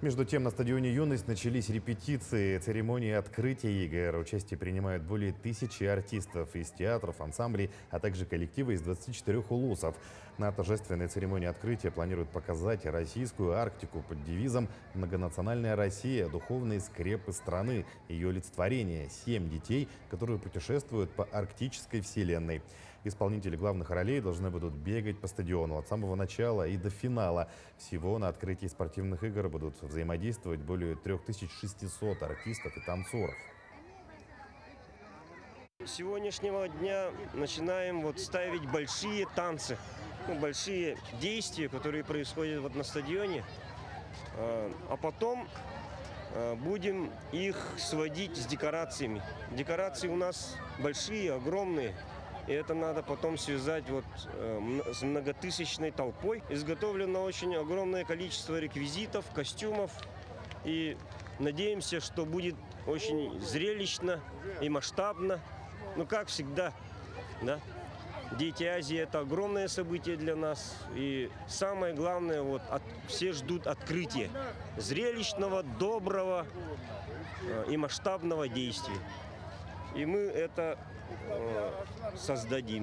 Между тем, на стадионе «Юность» начались репетиции церемонии открытия игр. Участие принимают более 1000 артистов из театров, ансамблей, а также коллективы из 24 улусов. На торжественной церемонии открытия планируют показать российскую Арктику под девизом «Многонациональная Россия. Духовные скрепы страны». Ее олицетворение – 7 детей, которые путешествуют по арктической вселенной. Исполнители главных ролей должны будут бегать по стадиону от самого начала и до финала. Всего на открытии спортивных игр будут взаимодействовать более 3600 артистов и танцоров. С сегодняшнего дня начинаем ставить большие танцы, большие действия, которые происходят на стадионе, а потом будем их сводить с декорациями. Декорации у нас большие, огромные. И это надо потом связать с многотысячной толпой. Изготовлено очень огромное количество реквизитов, костюмов. И надеемся, что будет очень зрелищно и масштабно. Как всегда, да? Дети Азии – это огромное событие для нас. И самое главное, все ждут открытия. Зрелищного, доброго и масштабного действия. И мы это создадим.